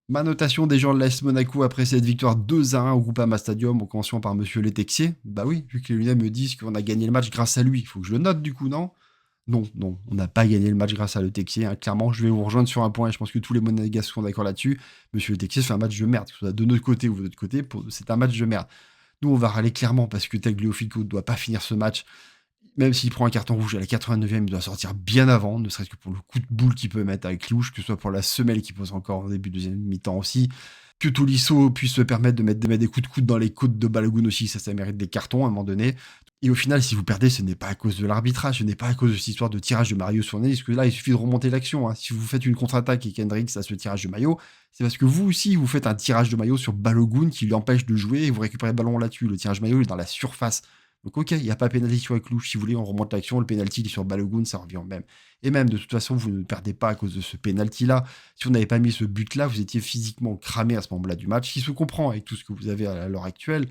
Ma notation des joueurs de l'AS Monaco après cette victoire 2-1 au Groupama Stadium, en commençant par monsieur Le Texier. Bah oui, vu que les Lyonnais me disent qu'on a gagné le match grâce à lui, il faut que je le note du coup, non? Non, non, on n'a pas gagné le match grâce à Le Texier, hein. Clairement, je vais vous rejoindre sur un point, et je pense que tous les Monégasques sont d'accord là-dessus. Monsieur Le Texier fait un match de merde, que ce soit de notre côté ou de l'autre côté, c'est un match de merde. Nous, on va râler clairement parce que Tagliafico ne doit pas finir ce match. Même s'il prend un carton rouge à la 89e, il doit sortir bien avant, ne serait-ce que pour le coup de boule qu'il peut mettre avec Clouche, que ce soit pour la semelle qu'il pose encore en début de deuxième mi-temps aussi. Que Tolisso puisse se permettre de mettre des coups de coude dans les côtes de Balogun aussi, ça mérite des cartons à un moment donné. Et au final, si vous perdez, ce n'est pas à cause de l'arbitrage, ce n'est pas à cause de cette histoire de tirage de Mario sur Ney, parce que là, il suffit de remonter l'action, hein. Si vous faites une contre-attaque et qu'Hendrix a ce tirage de maillot, c'est parce que vous aussi, vous faites un tirage de maillot sur Balogun qui lui empêche de jouer et vous récupérez le ballon là-dessus. Le tirage de maillot est dans la surface. Donc ok, il n'y a pas pénalty sur Clouche. Si vous voulez, on remonte l'action, le pénalty il est sur Balogun, ça revient au même. Et même, de toute façon, vous ne perdez pas à cause de ce pénalty-là. Si on n'avait pas mis ce but-là, vous étiez physiquement cramé à ce moment-là du match, qui se comprend avec tout ce que vous avez à l'heure actuelle.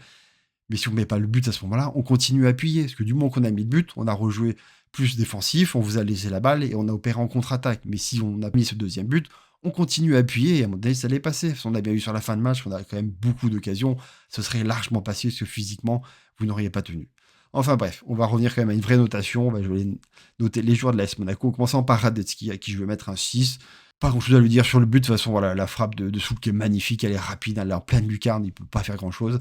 Mais si on ne met pas le but à ce moment-là, on continue à appuyer. Parce que du moment qu'on a mis le but, on a rejoué plus défensif, on vous a laissé la balle et on a opéré en contre-attaque. Mais si on a mis ce deuxième but, on continue à appuyer et à un moment donné, ça allait passer. On a bien vu sur la fin de match, on a quand même beaucoup d'occasions. Ce serait largement passé parce que physiquement, vous n'auriez pas tenu. Enfin bref, on va revenir quand même à une vraie notation. Je vais noter les joueurs de l'AS Monaco, en commençant par Radetzky, à qui je vais mettre un 6. Pas grand chose à lui dire sur le but. De toute façon, voilà, la frappe de Souk est magnifique, elle est rapide, elle est en pleine lucarne, il ne peut pas faire grand chose.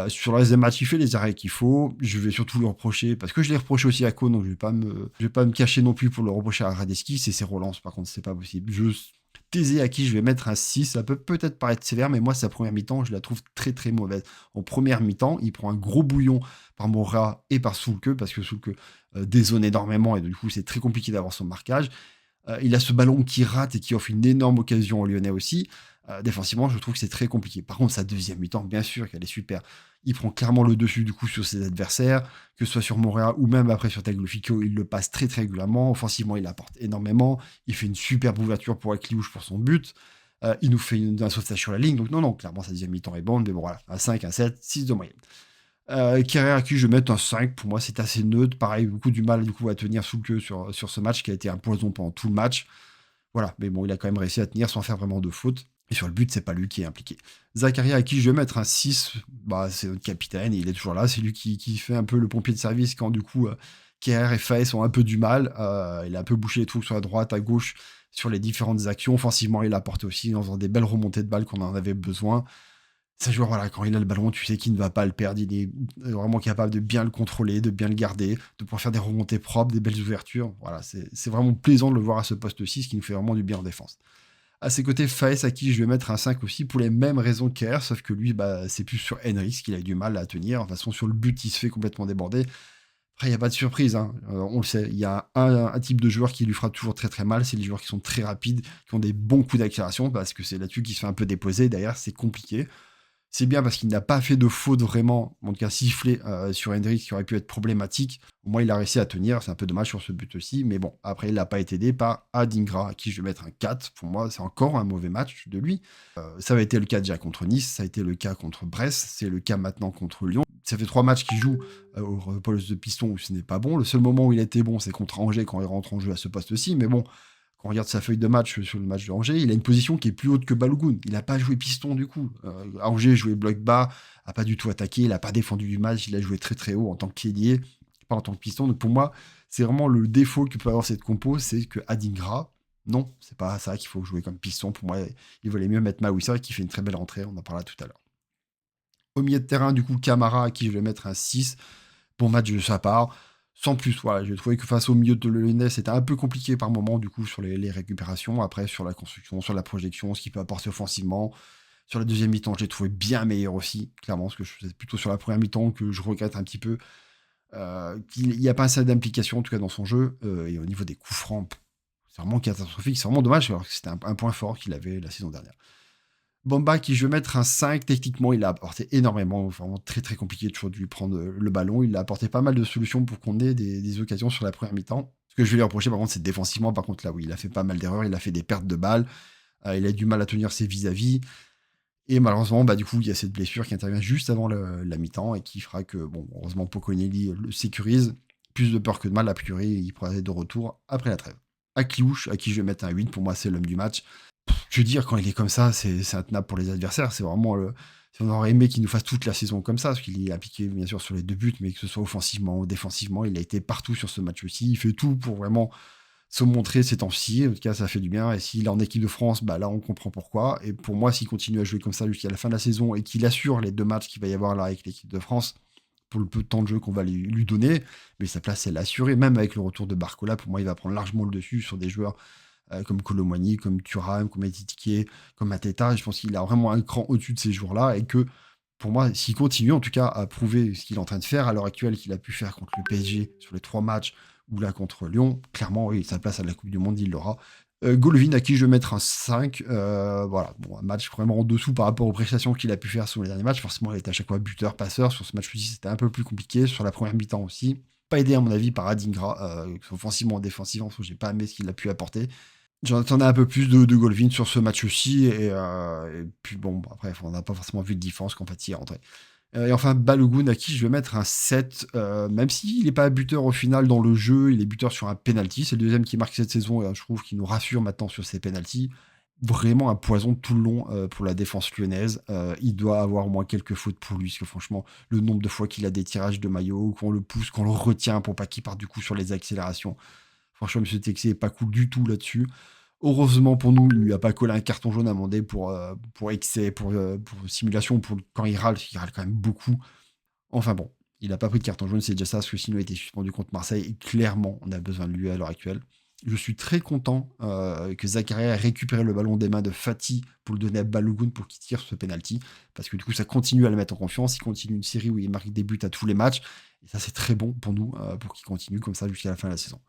Sur le reste des matchs, il fait les arrêts qu'il faut. Je vais surtout le reprocher, parce que je l'ai reproché aussi à Cône, donc je vais pas me cacher non plus pour le reprocher à Radetzky, c'est ses relances, par contre, c'est pas possible. Thésée à qui je vais mettre un 6, ça peut peut-être paraître sévère, mais moi, sa première mi-temps, je la trouve très très mauvaise. En première mi-temps, il prend un gros bouillon par Mora et par Soulke, parce que Soulke dézone énormément, et du coup, c'est très compliqué d'avoir son marquage. Il a ce ballon qui rate et qui offre une énorme occasion aux Lyonnais aussi. Défensivement, je trouve que c'est très compliqué. Par contre, sa deuxième mi-temps, bien sûr qu'elle est super. Il prend clairement le dessus du coup sur ses adversaires, que ce soit sur Morea ou même après sur Tagliafico, il le passe très très régulièrement. Offensivement, il apporte énormément. Il fait une superbe ouverture pour Akliouche pour son but. Il nous fait un sauvetage sur la ligne. Donc non, non, clairement, sa deuxième mi-temps est bonne. Mais bon, voilà, un 5, un 7, 6 de moyenne. Kerrer à qui je vais mettre un 5, pour moi c'est assez neutre, pareil, beaucoup du mal du coup à tenir sous le queue sur ce match qui a été un poison pendant tout le match. Voilà, mais bon, il a quand même réussi à tenir sans faire vraiment de faute. Et sur le but, c'est pas lui qui est impliqué. Zakaria, à qui je vais mettre un 6, bah, c'est notre capitaine, il est toujours là, c'est lui qui fait un peu le pompier de service quand du coup Kerrer et Faes ont un peu du mal. Il a un peu bouché les trous sur la droite, à gauche, sur les différentes actions. Offensivement, il a apporté aussi en faisant des belles remontées de balles qu'on en avait besoin. C'est un joueur, voilà, quand il a le ballon, tu sais qu'il ne va pas le perdre. Il est vraiment capable de bien le contrôler, de bien le garder, de pouvoir faire des remontées propres, des belles ouvertures. Voilà, c'est vraiment plaisant de le voir à ce poste-ci, ce qui nous fait vraiment du bien en défense. À ses côtés, Faes, à qui je vais mettre un 5 aussi, pour les mêmes raisons qu'Air, sauf que lui, bah, c'est plus sur Henry qu'il a eu du mal à tenir. De toute façon, sur le but, il se fait complètement déborder. Après, il n'y a pas de surprise, hein. On le sait, il y a un type de joueur qui lui fera toujours très très mal, c'est les joueurs qui sont très rapides, qui ont des bons coups d'accélération, parce que c'est là-dessus qu'il se fait un peu déposer. D'ailleurs, c'est compliqué. C'est bien parce qu'il n'a pas fait de faute vraiment, en tout cas sifflé sur Hendrix qui aurait pu être problématique. Au moins, il a réussi à tenir. C'est un peu dommage sur ce but aussi. Mais bon, après, il n'a pas été aidé par Adingra, à qui je vais mettre un 4. Pour moi, c'est encore un mauvais match de lui. Ça avait été le cas déjà contre Nice, ça a été le cas contre Brest, c'est le cas maintenant contre Lyon. Ça fait 3 matchs qu'il joue au poste de piston où ce n'est pas bon. Le seul moment où il a été bon, c'est contre Angers quand il rentre en jeu à ce poste-ci. Mais bon, quand on regarde sa feuille de match sur le match de Angers, il a une position qui est plus haute que Balogun. Il n'a pas joué piston du coup. Angers jouait bloc bas, a pas du tout attaqué, il n'a pas défendu du match, il a joué très très haut en tant qu'ailier, pas en tant que piston. Donc pour moi, c'est vraiment le défaut que peut avoir cette compo, c'est que Adingra, non, c'est pas ça qu'il faut jouer comme piston. Pour moi, il valait mieux mettre Maouissa qui fait une très belle entrée, on en parlera tout à l'heure. Au milieu de terrain, du coup, Camara, à qui je vais mettre un 6. Bon match de sa part. Sans plus, voilà, j'ai trouvé que face au milieu de Lyonnais, c'était un peu compliqué par moment, du coup, sur les récupérations. Après, sur la construction, sur la projection, ce qu'il peut apporter offensivement. Sur la deuxième mi-temps, je l'ai trouvé bien meilleur aussi, clairement, parce que c'est plutôt sur la première mi-temps que je regrette un petit peu qu'il n'y a pas assez d'implication, en tout cas dans son jeu. Et au niveau des coups francs, c'est vraiment catastrophique, c'est vraiment dommage, alors que c'était un point fort qu'il avait la saison dernière. Bamba, qui je vais mettre un 5, techniquement, il a apporté énormément, vraiment très très compliqué toujours de lui prendre le ballon. Il a apporté pas mal de solutions pour qu'on ait des occasions sur la première mi-temps. Ce que je vais lui reprocher, par contre, c'est défensivement. Par contre, là, oui, il a fait pas mal d'erreurs, il a fait des pertes de balles, il a du mal à tenir ses vis-à-vis. Et malheureusement, bah, du coup, il y a cette blessure qui intervient juste avant la mi-temps et qui fera que, bon, heureusement, Poconelli le sécurise. Plus de peur que de mal, a priori, il pourra être de retour après la trêve. Akliouche, à qui je vais mettre un 8, pour moi, c'est l'homme du match. Je veux dire, quand il est comme ça, c'est intenable pour les adversaires. C'est vraiment si on aurait aimé qu'il nous fasse toute la saison comme ça, parce qu'il est appliqué bien sûr sur les 2 buts, mais que ce soit offensivement ou défensivement, il a été partout sur ce match aussi. Il fait tout pour vraiment se montrer ces temps-ci. En tout cas, ça fait du bien. Et s'il est en équipe de France, bah là, on comprend pourquoi. Et pour moi, s'il continue à jouer comme ça jusqu'à la fin de la saison et qu'il assure les 2 matchs qu'il va y avoir là avec l'équipe de France, pour le peu de temps de jeu qu'on va lui donner, mais sa place, elle est assurée. Même avec le retour de Barcola, pour moi, il va prendre largement le dessus sur des joueurs comme Colomwani, comme Thuram, comme Etitike, comme Mateta. Je pense qu'il a vraiment un cran au-dessus de ces joueurs-là et que pour moi, s'il continue en tout cas à prouver ce qu'il est en train de faire à l'heure actuelle, qu'il a pu faire contre le PSG sur les 3 matchs ou là contre Lyon, clairement, oui, sa place à la Coupe du Monde, il l'aura. Golovin, à qui je vais mettre un 5, voilà, bon, un match vraiment en dessous par rapport aux prestations qu'il a pu faire sur les derniers matchs. Forcément, il était à chaque fois buteur, passeur. Sur ce match-ci, c'était un peu plus compliqué. Sur la première mi-temps aussi. Pas aidé, à mon avis, par Adingra, offensivement et défensivement, parce que j'ai pas aimé ce qu'il a pu apporter. J'en attendais un peu plus de Golovin sur ce match aussi. Et puis bon, après, on n'a pas forcément vu de différence quand Fati est rentré. Et enfin, Balogun, à qui je vais mettre un 7, même s'il n'est pas buteur au final dans le jeu, il est buteur sur un penalty. C'est le deuxième qui marque cette saison, et je trouve qu'il nous rassure maintenant sur ses penalties. Vraiment un poison tout le long pour la défense lyonnaise. Il doit avoir au moins quelques fautes pour lui, parce que franchement, le nombre de fois qu'il a des tirages de maillot, qu'on le pousse, qu'on le retient pour pas qu'il parte du coup sur les accélérations. Franchement, M. Texier est pas cool du tout là-dessus. Heureusement pour nous, il lui a pas collé un carton jaune amendé pour excès, pour simulation, quand il râle, parce qu'il râle quand même beaucoup. Enfin bon, il n'a pas pris de carton jaune, c'est déjà ça, parce que sinon il a été suspendu contre Marseille, et clairement, on a besoin de lui à l'heure actuelle. Je suis très content que Zakaria ait récupéré le ballon des mains de Fati pour le donner à Balogun pour qu'il tire ce penalty, parce que du coup, ça continue à le mettre en confiance. Il continue une série où il marque des buts à tous les matchs, et ça, c'est très bon pour nous, pour qu'il continue comme ça jusqu'à la fin de la saison.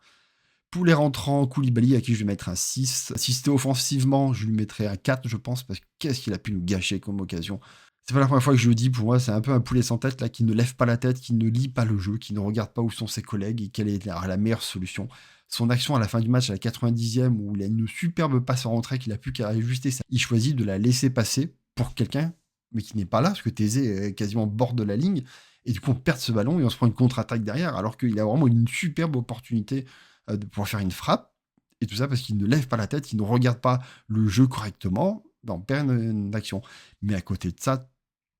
Pour les rentrants, Koulibaly, à qui je vais mettre un 6. Si c'était offensivement, je lui mettrais un 4, je pense, parce que qu'est-ce qu'il a pu nous gâcher comme occasion. C'est pas la première fois que je le dis, pour moi, c'est un peu un poulet sans tête, là, qui ne lève pas la tête, qui ne lit pas le jeu, qui ne regarde pas où sont ses collègues et quelle est la meilleure solution. Son action à la fin du match, à la 90e, où il a une superbe passe en rentrée qu'il a plus qu'à ajuster, ça. Il choisit de la laisser passer pour quelqu'un, mais qui n'est pas là, parce que Thésée est quasiment au bord de la ligne, et du coup, on perd ce ballon et on se prend une contre-attaque derrière, alors qu'il a vraiment une superbe opportunité de pouvoir faire une frappe, et tout ça parce qu'il ne lève pas la tête, il ne regarde pas le jeu correctement, ben on perd une action. Mais à côté de ça,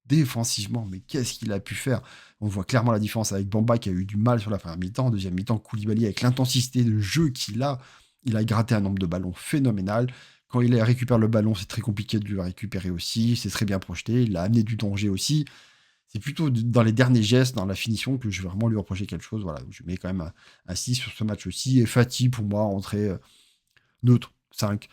défensivement, mais qu'est-ce qu'il a pu faire? On voit clairement la différence avec Bamba qui a eu du mal sur la première mi-temps, deuxième mi-temps, Koulibaly avec l'intensité de jeu qu'il a, il a gratté un nombre de ballons phénoménal. Quand il récupère le ballon, c'est très compliqué de le récupérer aussi, c'est très bien projeté, il a amené du danger aussi. C'est plutôt dans les derniers gestes, dans la finition, que je vais vraiment lui reprocher quelque chose. Voilà, je mets quand même un 6 sur ce match aussi. Et Fati, pour moi, entrée neutre, 5.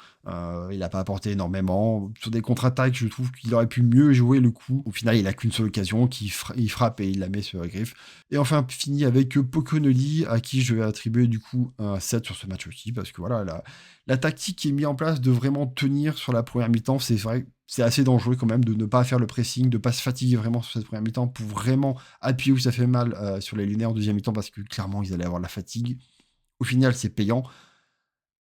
Il n'a pas apporté énormément. Sur des contre-attaques, je trouve qu'il aurait pu mieux jouer le coup. Au final, il n'a qu'une seule occasion, il frappe et il la met sur la griffe. Et enfin, fini avec Poconoli, à qui je vais attribuer du coup un 7 sur ce match aussi, parce que voilà, la tactique qui est mise en place de vraiment tenir sur la première mi-temps, c'est vrai, c'est assez dangereux quand même de ne pas faire le pressing, de ne pas se fatiguer vraiment sur cette première mi-temps pour vraiment appuyer où ça fait mal sur les lunaires en deuxième mi-temps, parce que clairement, ils allaient avoir la fatigue. Au final, c'est payant.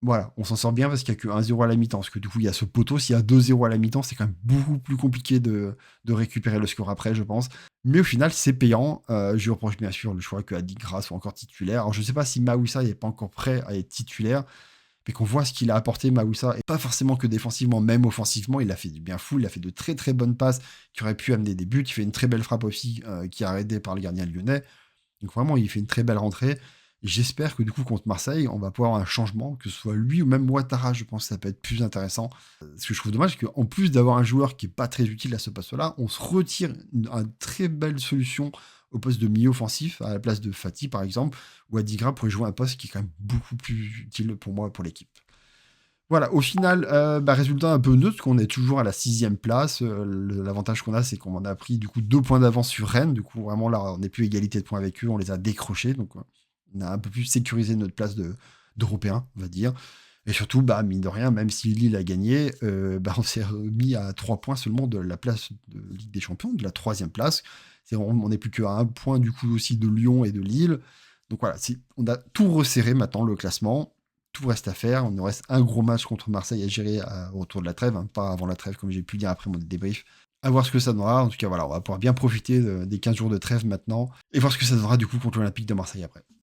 Voilà, on s'en sort bien parce qu'il n'y a que 1-0 à la mi-temps. Parce que du coup, il y a ce poteau. S'il y a 2-0 à la mi-temps, c'est quand même beaucoup plus compliqué de récupérer le score après, je pense. Mais au final, c'est payant. Je lui reproche bien sûr le choix que Adigra soit encore titulaire. Alors, je ne sais pas si Maouissa n'est pas encore prêt à être titulaire, mais qu'on voit ce qu'il a apporté, Maouissa, et pas forcément que défensivement, même offensivement. Il a fait du bien fou. Il a fait de très très bonnes passes qui auraient pu amener des buts. Il fait une très belle frappe aussi qui est arrêtée par le gardien lyonnais. Donc vraiment, il fait une très belle rentrée. J'espère que du coup, contre Marseille, on va pouvoir avoir un changement, que ce soit lui ou même Ouattara, je pense que ça peut être plus intéressant. Ce que je trouve dommage, c'est qu'en plus d'avoir un joueur qui n'est pas très utile à ce poste-là, on se retire une très belle solution au poste de milieu offensif, à la place de Fati par exemple, où Adigra pourrait jouer un poste qui est quand même beaucoup plus utile pour moi, pour l'équipe. Voilà, au final, résultat un peu neutre, parce qu'on est toujours à la 6e place. L'avantage qu'on a, c'est qu'on a pris du coup 2 points d'avance sur Rennes. Du coup, vraiment là, on n'est plus égalité de points avec eux, on les a décrochés. Donc, on a un peu plus sécurisé notre place d'Européen, on va dire. Et surtout, mine de rien, même si Lille a gagné, on s'est remis à 3 points seulement de la place de Ligue des Champions, de la 3e place. On n'est plus qu'à 1 point du coup aussi de Lyon et de Lille. Donc voilà, on a tout resserré maintenant, le classement. Tout reste à faire. On nous reste un gros match contre Marseille à gérer au retour de la trêve, hein, pas avant la trêve, comme j'ai pu dire après mon débrief. À voir ce que ça donnera. En tout cas, voilà, on va pouvoir bien profiter des 15 jours de trêve maintenant et voir ce que ça donnera du coup contre l'Olympique de Marseille après.